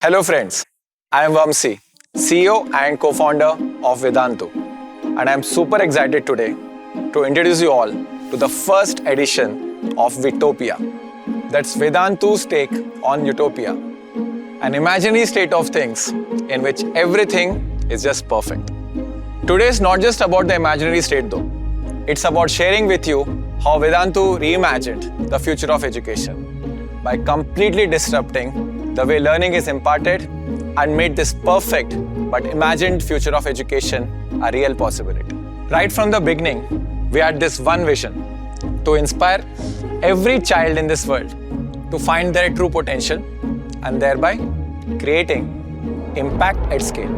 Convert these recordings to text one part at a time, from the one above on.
Hello friends, I am Vamsi, CEO and co-founder of Vedantu, and I am super excited today to introduce you all to the first edition of VTopia. That's Vedantu's take on utopia, an imaginary state of things in which everything is just perfect. Today is not just about the imaginary state though, it's about sharing with you how Vedantu reimagined the future of education by completely disrupting the way learning is imparted and made this perfect but imagined future of education a real possibility. Right from the beginning, we had this one vision to inspire every child in this world to find their true potential and thereby creating impact at scale.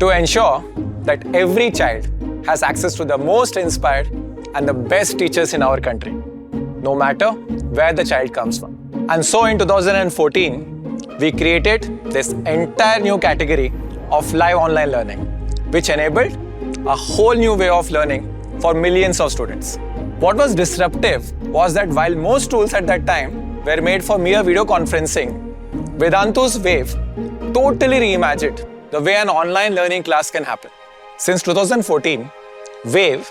To ensure that every child has access to the most inspired and the best teachers in our country, no matter where the child comes from. And so in 2014, we created this entire new category of live online learning, which enabled a whole new way of learning for millions of students. What was disruptive was that while most tools at that time were made for mere video conferencing, Vedantu's Wave totally reimagined the way an online learning class can happen. Since 2014, Wave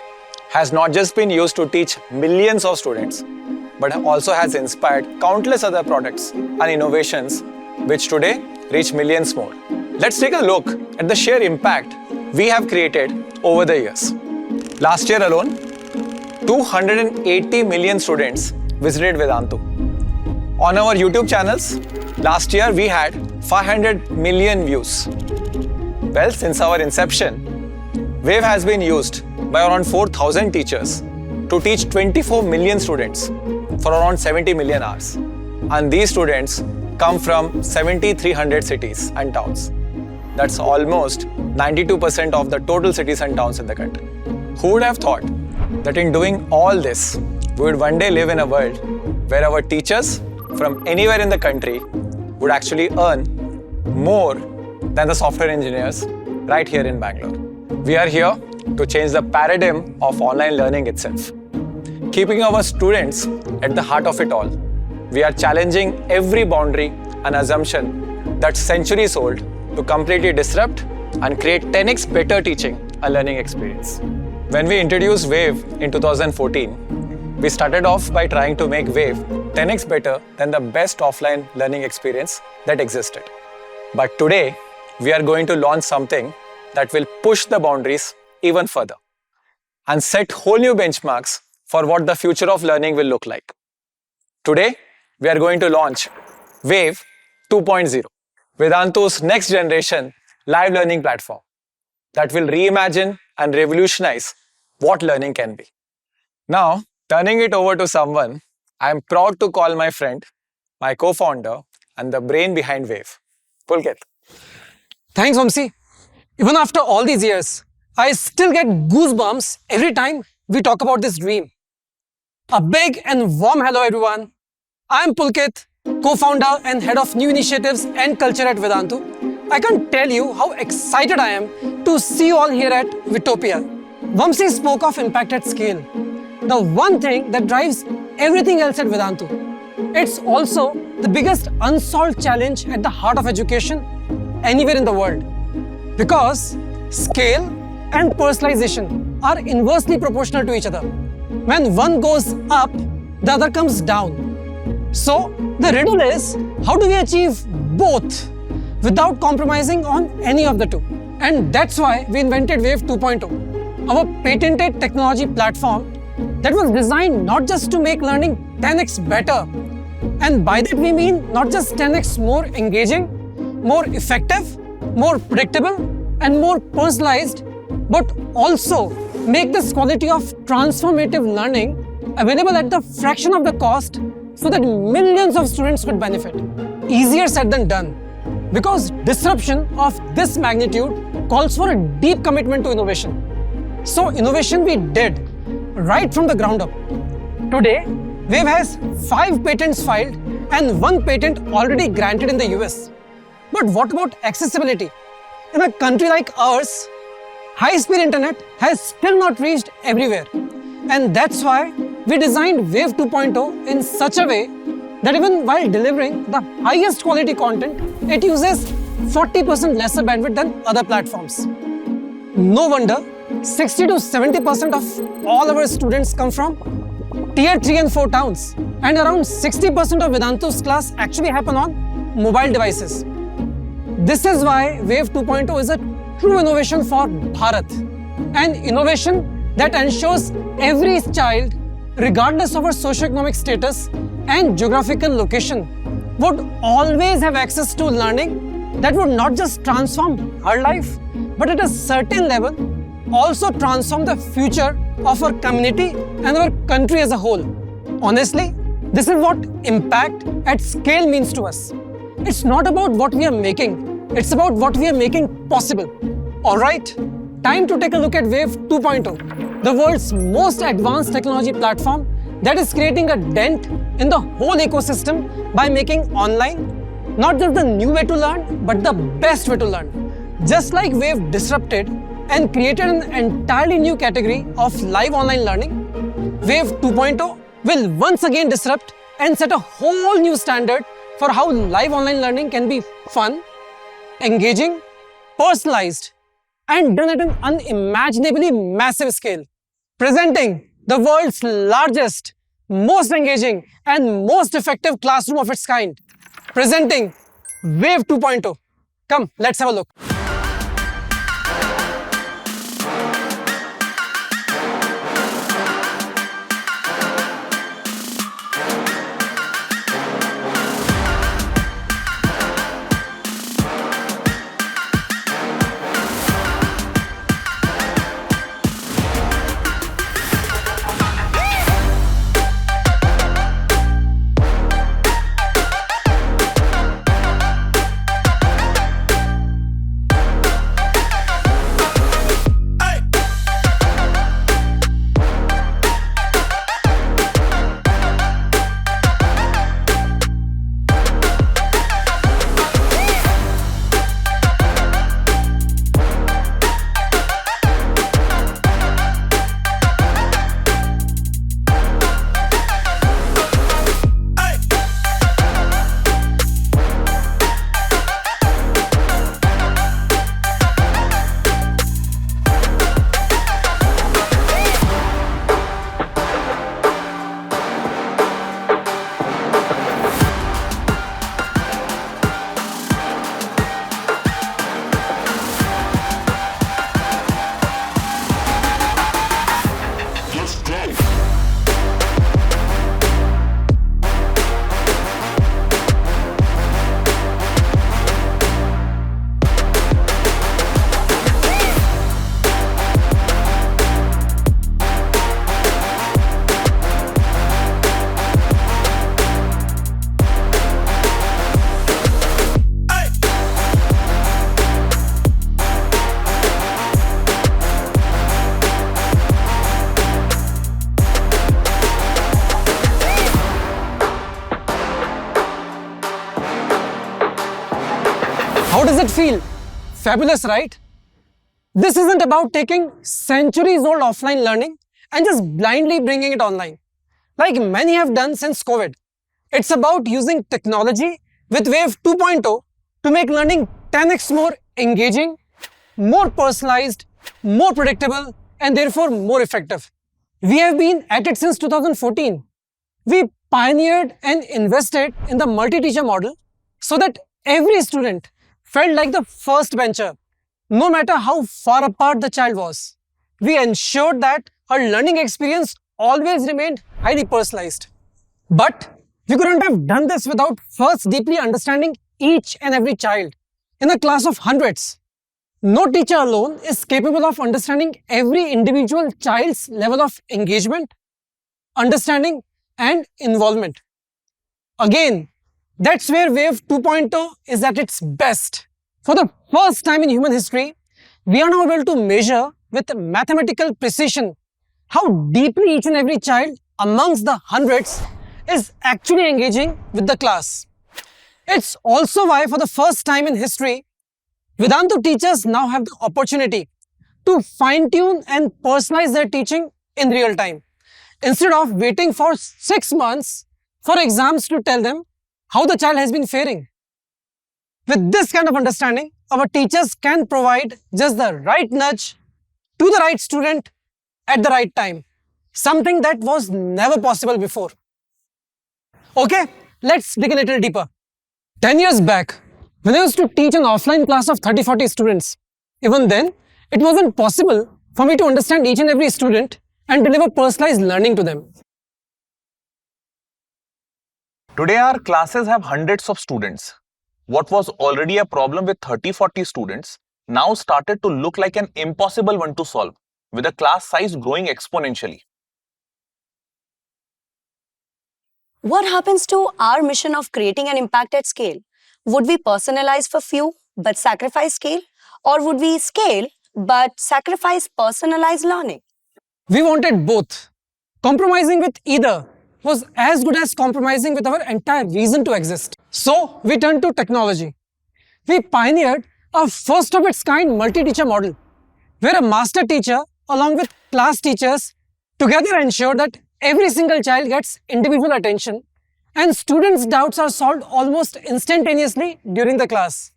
has not just been used to teach millions of students, but also has inspired countless other products and innovations which today reach millions more. Let's take a look at the sheer impact we have created over the years. Last year alone, 280 million students visited Vedantu. On our YouTube channels, last year we had 500 million views. Well, since our inception, Wave has been used by around 4,000 teachers to teach 24 million students for around 70 million hours. And these students come from 7,300 cities and towns. That's almost 92% of the total cities and towns in the country. Who would have thought that in doing all this, we would one day live in a world where our teachers from anywhere in the country would actually earn more than the software engineers right here in Bangalore. We are here to change the paradigm of online learning itself. Keeping our students at the heart of it all, we are challenging every boundary and assumption that's centuries old to completely disrupt and create 10x better teaching and learning experience. When we introduced Wave in 2014, we started off by trying to make Wave 10x better than the best offline learning experience that existed. But today, we are going to launch something that will push the boundaries even further and set whole new benchmarks for what the future of learning will look like. Today, we are going to launch Wave 2.0, Vedantu's next generation live learning platform that will reimagine and revolutionize what learning can be. Now, turning it over to someone I am proud to call my friend, my co-founder, and the brain behind Wave, Pulkit. Thanks, Vamsi. Even after all these years, I still get goosebumps every time we talk about this dream. A big and warm hello, everyone. I'm Pulkit, co-founder and head of new initiatives and culture at Vedantu. I can't tell you how excited I am to see you all here at VTopia. Vamsi spoke of impact at scale, the one thing that drives everything else at Vedantu. It's also the biggest unsolved challenge at the heart of education anywhere in the world. Because scale and personalization are inversely proportional to each other. When one goes up, the other comes down. So the riddle is, how do we achieve both without compromising on any of the two? And that's why we invented Wave 2.0, our patented technology platform that was designed not just to make learning 10x better, and by that we mean not just 10x more engaging, more effective, more predictable, and more personalized, but also make this quality of transformative learning available at the fraction of the cost so that millions of students could benefit. Easier said than done, because disruption of this magnitude calls for a deep commitment to innovation. So innovation we did right from the ground up. Today, Wave has 5 patents filed and 1 patent already granted in the US. But what about accessibility? In a country like ours, high-speed internet has still not reached everywhere. And that's why we designed Wave 2.0 in such a way that even while delivering the highest quality content, it uses 40% lesser bandwidth than other platforms. No wonder 60 to 70% of all our students come from tier 3 and 4 towns, and around 60% of Vedantu's class actually happen on mobile devices. This is why Wave 2.0 is a true innovation for Bharat, an innovation that ensures every child, regardless of her socioeconomic status and geographical location, would always have access to learning that would not just transform her life, but at a certain level also transform the future of our community and our country as a whole. Honestly, this is what impact at scale means to us. It's not about what we are making, it's about what we are making possible. Alright, time to take a look at Wave 2.0, the world's most advanced technology platform that is creating a dent in the whole ecosystem by making online not just the new way to learn, but the best way to learn. Just like Wave disrupted and created an entirely new category of live online learning, Wave 2.0 will once again disrupt and set a whole new standard for how live online learning can be fun, engaging, personalized, and done at an unimaginably massive scale. Presenting the world's largest, most engaging, and most effective classroom of its kind. Presenting Wave 2.0. Come, let's have a look. How does it feel? Fabulous, right? This isn't about taking centuries-old offline learning and just blindly bringing it online, like many have done since COVID. It's about using technology with Wave 2.0 to make learning 10x more engaging, more personalized, more predictable, and therefore more effective. We have been at it since 2014. We pioneered and invested in the multi-teacher model so that every student felt like the first bencher, no matter how far apart the child was. We ensured that her learning experience always remained highly personalized. But we couldn't have done this without first deeply understanding each and every child. In a class of hundreds, no teacher alone is capable of understanding every individual child's level of engagement, understanding, and involvement. Again, that's where Wave 2.0 is at its best. For the first time in human history, we are now able to measure with mathematical precision how deeply each and every child amongst the hundreds is actually engaging with the class. It's also why for the first time in history, Vedantu teachers now have the opportunity to fine-tune and personalize their teaching in real time. Instead of waiting for 6 months for exams to tell them how the child has been faring. With this kind of understanding, our teachers can provide just the right nudge to the right student at the right time, something that was never possible before. Okay, let's dig a little deeper. 10 years back, when I used to teach an offline class of 30-40 students, even then, it wasn't possible for me to understand each and every student and deliver personalized learning to them. Today, our classes have hundreds of students. What was already a problem with 30-40 students now started to look like an impossible one to solve, with the class size growing exponentially. What happens to our mission of creating an impact at scale? Would we personalize for few but sacrifice scale? Or would we scale but sacrifice personalized learning? We wanted both. Compromising with either was as good as compromising with our entire reason to exist. So we turned to technology. We pioneered a first of its kind multi-teacher model, where a master teacher along with class teachers together ensure that every single child gets individual attention and students' doubts are solved almost instantaneously during the class.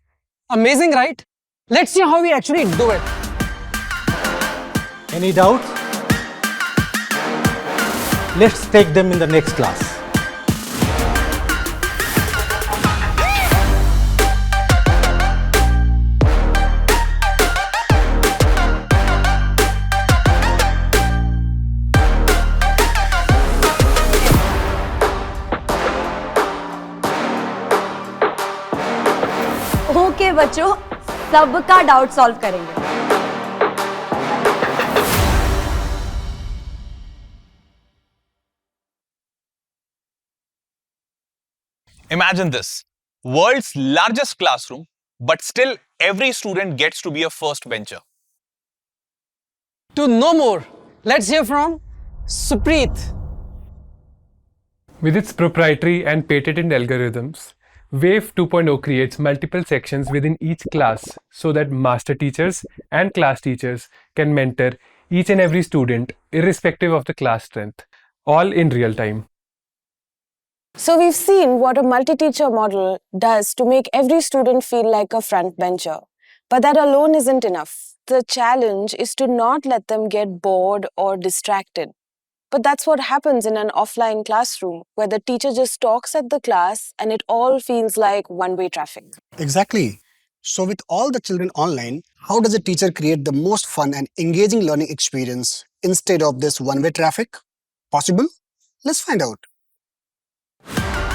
Amazing, right? Let's see how we actually do it. Any doubts? Let's take them in the next class. Okay बच्चों, सबका doubt solve करेंगे. Imagine this, world's largest classroom, but still every student gets to be a first bencher. To know more, let's hear from Supreet. With its proprietary and patented algorithms, Wave 2.0 creates multiple sections within each class so that master teachers and class teachers can mentor each and every student irrespective of the class strength, all in real time. So we've seen what a multi-teacher model does to make every student feel like a front bencher. But that alone isn't enough. The challenge is to not let them get bored or distracted. But that's what happens in an offline classroom, where the teacher just talks at the class and it all feels like one-way traffic. Exactly. So with all the children online, how does a teacher create the most fun and engaging learning experience instead of this one-way traffic? Possible? Let's find out.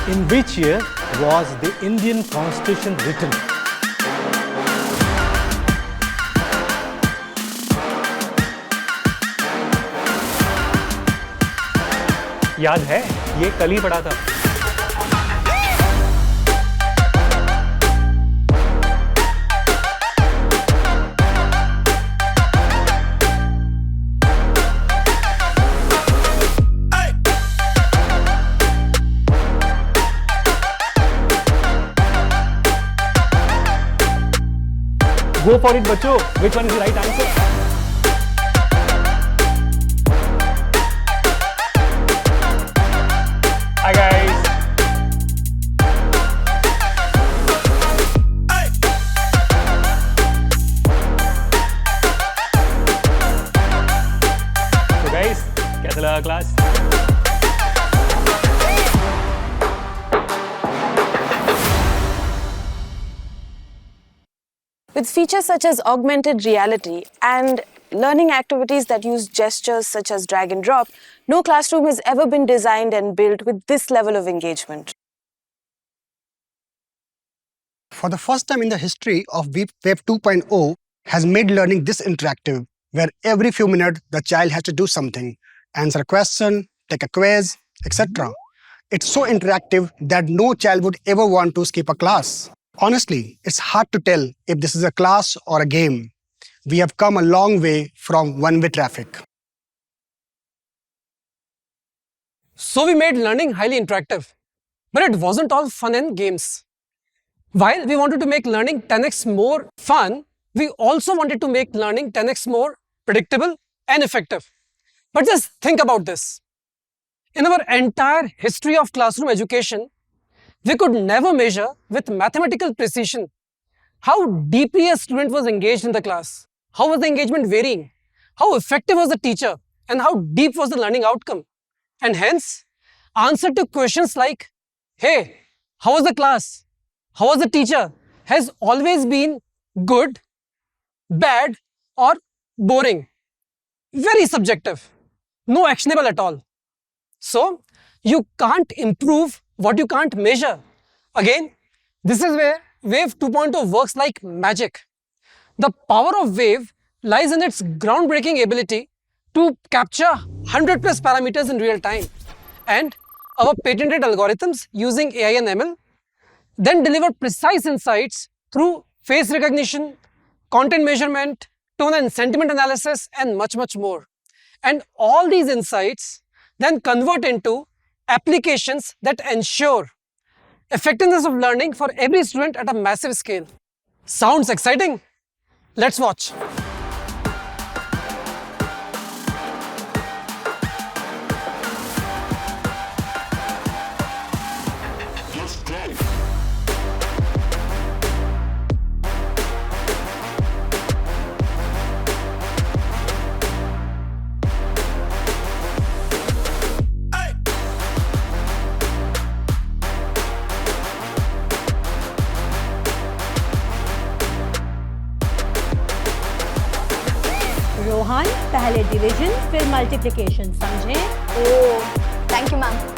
In which year was the Indian Constitution written? याद है, ये कल ही पढ़ा था. Go for it, बच्चों. Which one is the right answer? Hi guys. So guys, कैसा लगा class? With features such as augmented reality and learning activities that use gestures such as drag and drop, no classroom has ever been designed and built with this level of engagement. For the first time in the history of Web 2.0 has made learning this interactive, where every few minutes the child has to do something, answer a question, take a quiz, etc. It's so interactive that no child would ever want to skip a class. Honestly, it's hard to tell if this is a class or a game. We have come a long way from one-way traffic. So we made learning highly interactive. But it wasn't all fun and games. While we wanted to make learning 10x more fun, we also wanted to make learning 10x more predictable and effective. But just think about this. In our entire history of classroom education, we could never measure with mathematical precision how deeply a student was engaged in the class, how was the engagement varying, how effective was the teacher, and how deep was the learning outcome. And hence, answer to questions like, hey, how was the class? How was the teacher? Has always been good, bad, or boring. Very subjective. No actionable at all. So, you can't improve what you can't measure. Again, this is where Wave 2.0 works like magic. The power of Wave lies in its groundbreaking ability to capture 100 plus parameters in real time. And our patented algorithms using AI and ML then deliver precise insights through face recognition, content measurement, tone and sentiment analysis, and much, much more. And all these insights then convert into applications that ensure effectiveness of learning for every student at a massive scale. Sounds exciting? Let's watch. Rohan पहले division फिर multiplication समझे? Oh, thank you, ma'am.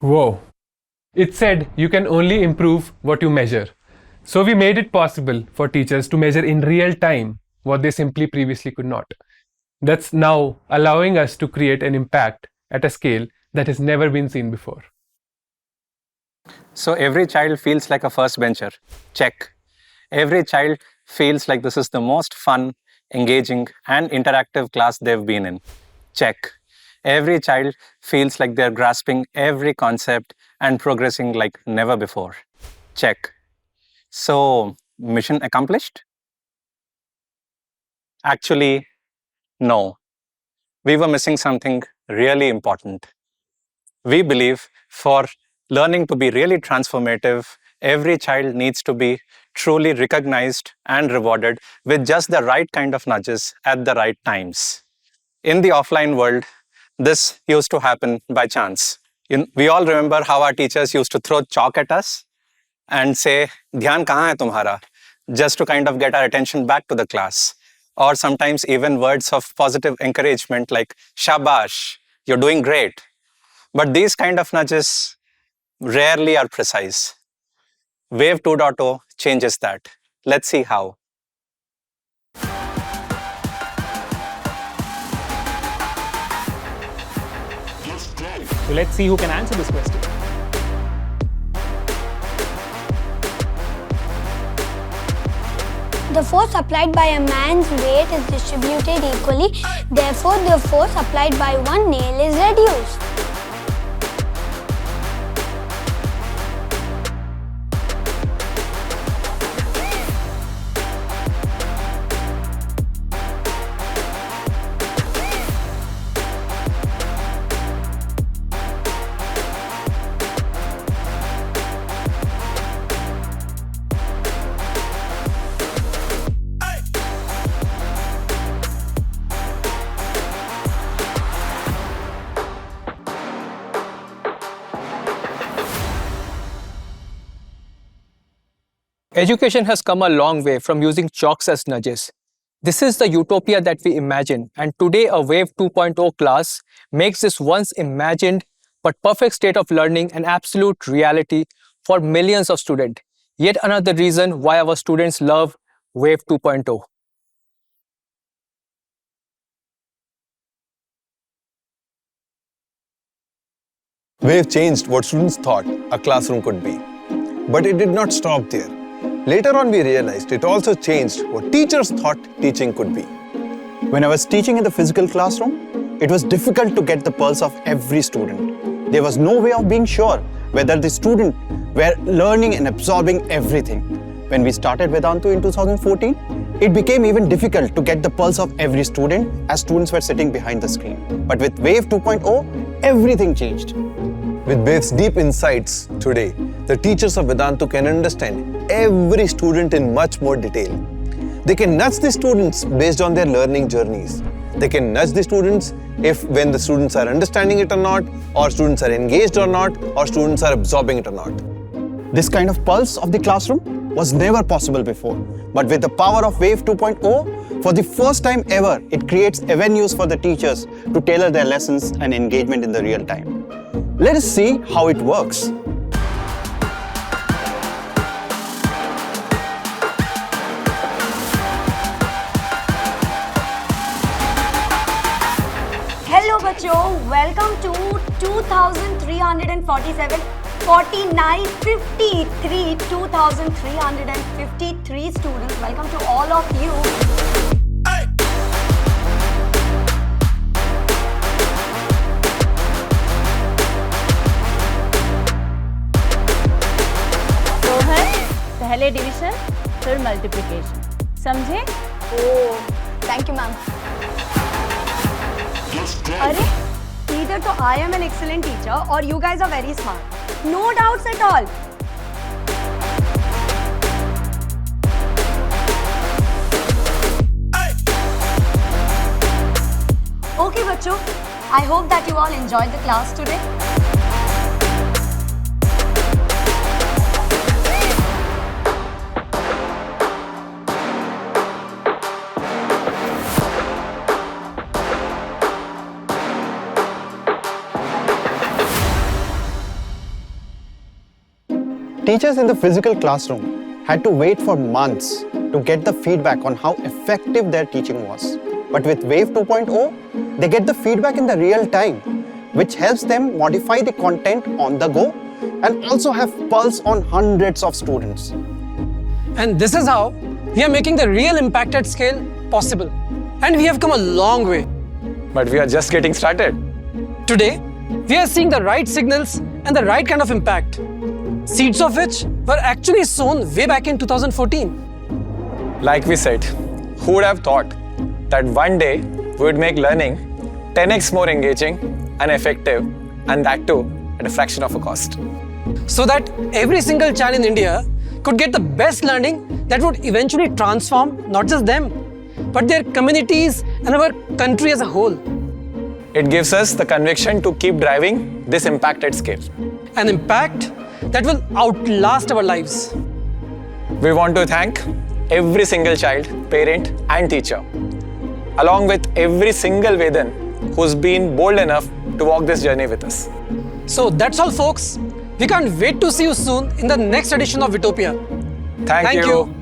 Whoa. It said you can only improve what you measure. So we made it possible for teachers to measure in real time what they simply previously could not. That's now allowing us to create an impact at a scale that has never been seen before. So every child feels like a first bencher. Check. Every child feels like this is the most fun, engaging, and interactive class they've been in. Check. Every child feels like they're grasping every concept and progressing like never before. Check. So, mission accomplished? Actually, no. We were missing something really important. We believe for learning to be really transformative, every child needs to be truly recognized and rewarded with just the right kind of nudges at the right times. In the offline world, this used to happen by chance. We all remember how our teachers used to throw chalk at us and say, "Dhyan kahan hai tumhara?" just to kind of get our attention back to the class. Or sometimes even words of positive encouragement like, "Shabash, you're doing great." But these kind of nudges rarely are precise. Wave 2.0 changes that. Let's see how. So let's see who can answer this question. The force applied by a man's weight is distributed equally, therefore the force applied by one nail is reduced. Education has come a long way from using chalks as nudges. This is the utopia that we imagine, and today a Wave 2.0 class makes this once imagined but perfect state of learning an absolute reality for millions of students. Yet another reason why our students love Wave 2.0. Wave changed what students thought a classroom could be. But it did not stop there. Later on, we realized it also changed what teachers thought teaching could be. When I was teaching in the physical classroom, it was difficult to get the pulse of every student. There was no way of being sure whether the students were learning and absorbing everything. When we started Vedantu in 2014, it became even difficult to get the pulse of every student as students were sitting behind the screen. But with Wave 2.0, everything changed. With Wave's deep insights today, the teachers of Vedantu can understand every student in much more detail. They can nudge the students based on their learning journeys. They can nudge the students when the students are understanding it or not, or students are engaged or not, or students are absorbing it or not. This kind of pulse of the classroom was never possible before. But with the power of Wave 2.0, for the first time ever, it creates avenues for the teachers to tailor their lessons and engagement in the real time. Let us see how it works. Hello बच्चों, welcome to 2347, 49, 53, 2353 students. Welcome to all of you. पहले division फिर multiplication समझे? Oh, thank you, ma'am. अरे, either तो I am an excellent teacher or you guys are very smart. No doubts at all. Okay, बच्चों. I hope that you all enjoyed the class today. Teachers in the physical classroom had to wait for months to get the feedback on how effective their teaching was. But with Wave 2.0, they get the feedback in the real time, which helps them modify the content on the go and also have pulse on hundreds of students. And this is how we are making the real impact at scale possible. And we have come a long way. But we are just getting started. Today, we are seeing the right signals and the right kind of impact, seeds of which were actually sown way back in 2014. Like we said, who would have thought that one day we would make learning 10x more engaging and effective, and that too at a fraction of a cost. So that every single child in India could get the best learning that would eventually transform not just them, but their communities and our country as a whole. It gives us the conviction to keep driving this impact at scale. An impact that will outlast our lives. We want to thank every single child, parent and teacher, along with every single Vedan who's been bold enough to walk this journey with us. So that's all, folks. We can't wait to see you soon in the next edition of VTopia. Thank you.